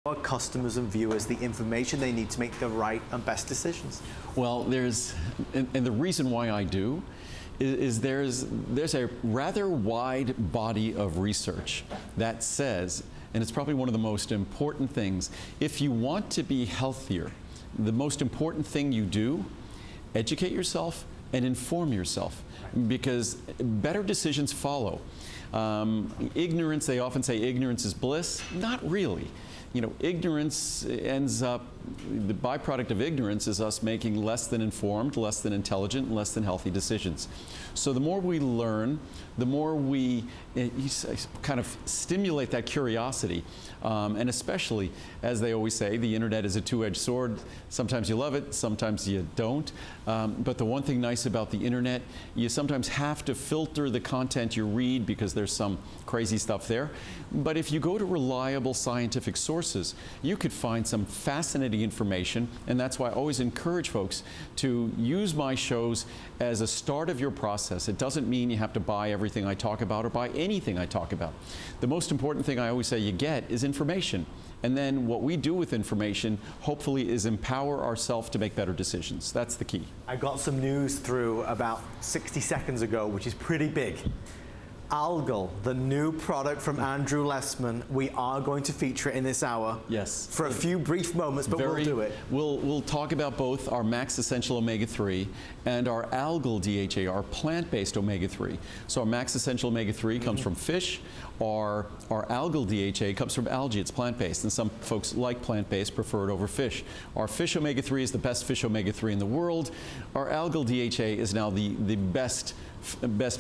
our customers and viewers the information they need to make the right and best decisions? Well, and the reason why I do is there's a rather wide body of research that says, and it's probably one of the most important things, if you want to be healthier, the most important thing you do, educate yourself and inform yourself, because better decisions follow. Ignorance, they often say ignorance is bliss. Not really. You know, ignorance ends up, the byproduct of ignorance is us making less than informed, less than intelligent, and less than healthy decisions. So the more we learn, the more we kind of stimulate that curiosity. And especially, as they always say, the internet is a two-edged sword. Sometimes you love it, sometimes you don't. But the one thing nice about the internet, you sometimes have to filter the content you read because there's some crazy stuff there. But if you go to reliable scientific sources, you could find some fascinating information, and that's why I always encourage folks to use my shows as a start of your process. It doesn't mean you have to buy everything I talk about or buy anything I talk about. The most important thing I always say you get is information. And then what we do with information, hopefully, is empower ourselves to make better decisions. That's the key. I got some news through about 60 seconds ago, which is pretty big. Algal, the new product from Andrew Lessman. We are going to feature it in this hour. Yes. For a few brief moments, but we'll do it. We'll talk about both our Max Essential Omega-3 and our algal DHA, our plant-based omega-3. So our Max Essential Omega-3 comes from fish. Our algal DHA comes from algae. It's plant-based, and some folks like plant-based, prefer it over fish. Our fish omega-3 is the best fish omega-3 in the world. Our algal DHA is now the best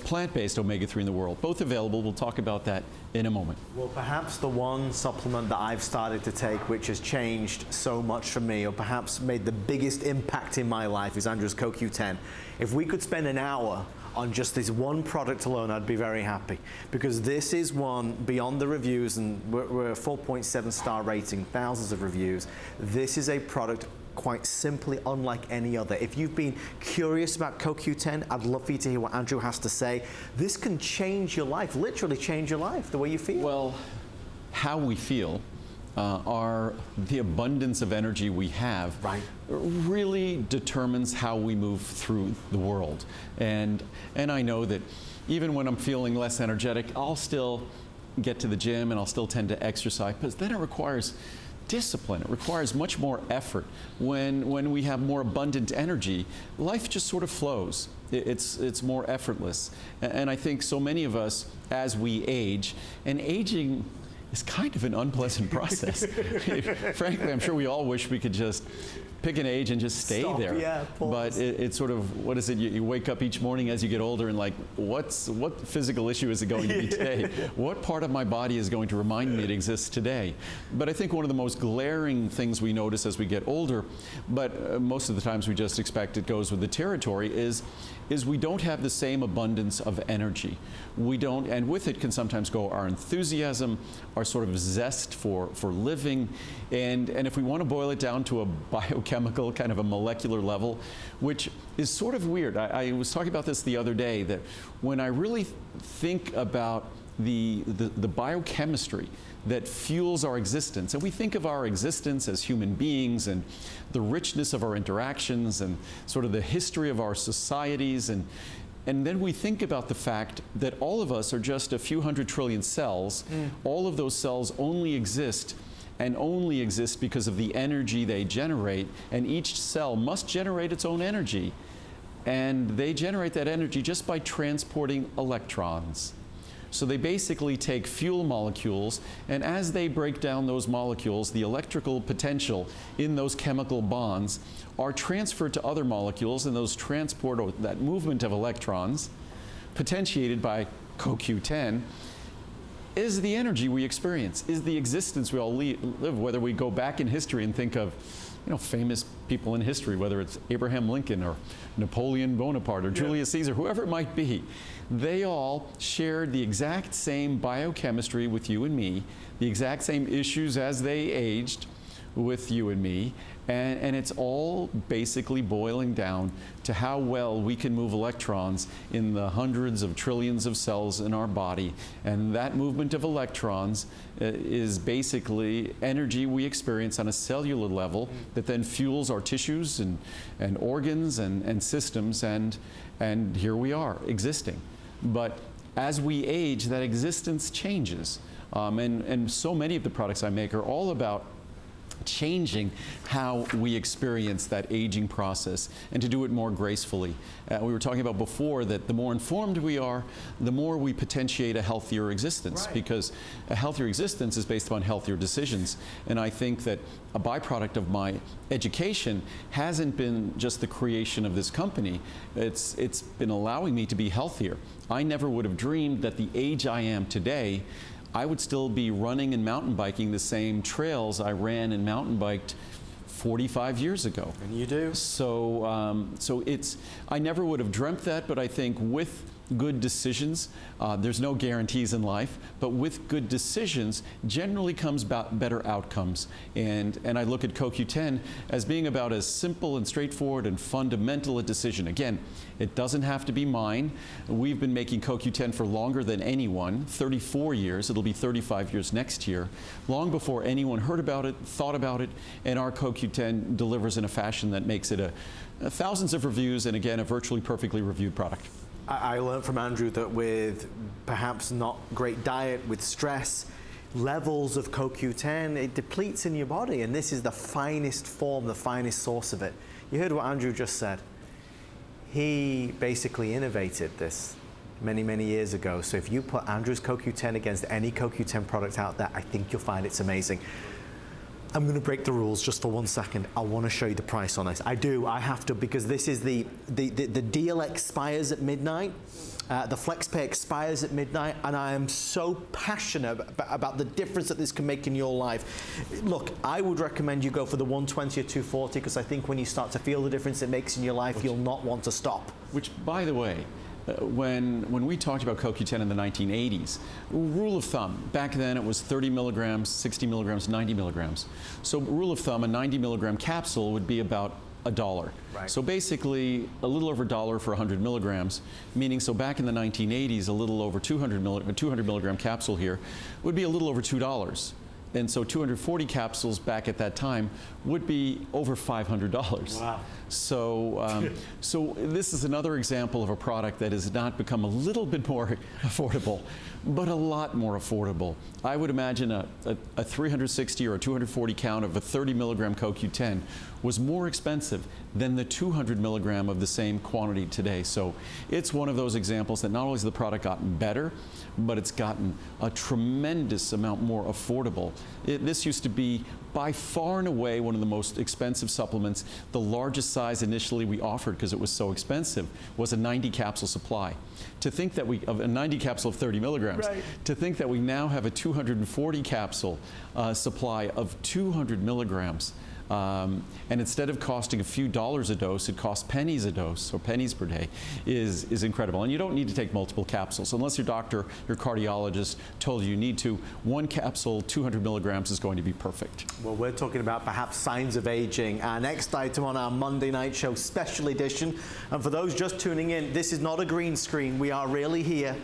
plant-based omega-3 in the world. Both available. We'll talk about that in a moment. Well, perhaps the one supplement that I've started to take which has changed so much for me, or perhaps made the biggest impact in my life, is Andrew's Q10. If we could spend an hour on just this one product alone, I'd be very happy, because this is one, beyond the reviews, and we're a 4.7 star rating, thousands of reviews. This is a product quite simply unlike any other. If you've been curious about Q10, I'd love for you to hear what Andrew has to say. This can change your life, literally change your life, the way you feel. Well, how we feel, the abundance of energy we have, really determines how we move through the world. And I know that even when I'm feeling less energetic, I'll still get to the gym and I'll still tend to exercise, but then it requires discipline. It requires much more effort. When we have more abundant energy, life just sort of flows. It's more effortless. And I think so many of us, as we age, and aging is kind of an unpleasant process. Frankly, I'm sure we all wish we could just pick an age and just stay there. Yeah, but it's sort of, what is it, you wake up each morning as you get older and like, what physical issue is it going to be today? What part of my body is going to remind me it exists today? But I think one of the most glaring things we notice as we get older, but most of the times we just expect it goes with the territory, is we don't have the same abundance of energy. We don't, and with it can sometimes go our enthusiasm, our sort of zest for living, and if we want to boil it down to a biochemical, kind of a molecular level, which is sort of weird. I was talking about this the other day, that when I really think about the biochemistry that fuels our existence, and we think of our existence as human beings and the richness of our interactions and sort of the history of our societies, and then we think about the fact that all of us are just a few 100 trillion cells. All of those cells only exist and only exist because of the energy they generate, and each cell must generate its own energy, and they generate that energy just by transporting electrons. So they basically take fuel molecules, and as they break down those molecules, the electrical potential in those chemical bonds are transferred to other molecules, and those transport, or that movement of electrons, potentiated by Q10, is the energy we experience, is the existence we all live, whether we go back in history and think of, you know, famous people in history, whether it's Abraham Lincoln or Napoleon Bonaparte or Julius Caesar, whoever it might be. They all shared the exact same biochemistry with you and me, the exact same issues as they aged, with you and me, and it's all basically boiling down to how well we can move electrons in the hundreds of trillions of cells in our body. And that movement of electrons is basically energy we experience on a cellular level that then fuels our tissues and organs and systems, and here we are existing. But as we age, that existence changes. And so many of the products I make are all about changing how we experience that aging process and to do it more gracefully. We were talking about before that the more informed we are, the more we potentiate a healthier existence, because a healthier existence is based upon healthier decisions. And I think that a byproduct of my education hasn't been just the creation of this company, it's been allowing me to be healthier. I never would have dreamed that the age I am today, I would still be running and mountain biking the same trails I ran and mountain biked 45 years ago. And you do. So, I never would have dreamt that, but I think with good decisions, there's no guarantees in life, but with good decisions generally comes about better outcomes. And I look at CoQ10 as being about as simple and straightforward and fundamental a decision. Again, it doesn't have to be mine. We've been making CoQ10 for longer than anyone, 34 years. It'll be 35 years next year. Long before anyone heard about it, thought about it, and our CoQ10 delivers in a fashion that makes it thousands of reviews, and again, a virtually perfectly reviewed product. I learned from Andrew that with perhaps not great diet, with stress, levels of CoQ10, it depletes in your body, and this is the finest form, the finest source of it. You heard what Andrew just said. He basically innovated this many, many years ago. So if you put Andrew's CoQ10 against any CoQ10 product out there, I think you'll find it's amazing. I'm going to break the rules just for 1 second. I want to show you the price on this. I have to, because this is the deal expires at midnight. The FlexPay expires at midnight, and I am so passionate about the difference that this can make in your life. Look, I would recommend you go for the 120 or 240, because I think when you start to feel the difference it makes in your life, you'll not want to stop. Which, by the way, when we talked about CoQ10 in the 1980s, rule of thumb, back then it was 30 milligrams, 60 milligrams, 90 milligrams. So rule of thumb, a 90 milligram capsule would be about $1. Right. So basically a little over $1 for 100 milligrams, meaning so back in the 1980s, a little over 200 milligram capsule here would be a little over $2. And so 240 capsules back at that time would be over $500. Wow. So, so this is another example of a product that has not become a little bit more affordable, but a lot more affordable. I would imagine a 360 or a 240 count of a 30 milligram CoQ10 was more expensive than the 200 milligram of the same quantity today. So it's one of those examples that not only has the product gotten better, but it's gotten a tremendous amount more affordable. This used to be by far and away one of the most expensive supplements. The largest size initially we offered, because it was so expensive, was a 90 capsule supply. To think that of a 90 capsule of 30 milligrams, right. To think that we now have a 240 capsule supply of 200 milligrams. And instead of costing a few dollars a dose, it costs pennies a dose, or pennies per day, is incredible. And you don't need to take multiple capsules. Unless your doctor, your cardiologist told you need to, one capsule, 200 milligrams is going to be perfect. Well, we're talking about perhaps signs of aging. Our next item on our Monday night show special edition. And for those just tuning in, this is not a green screen. We are really here.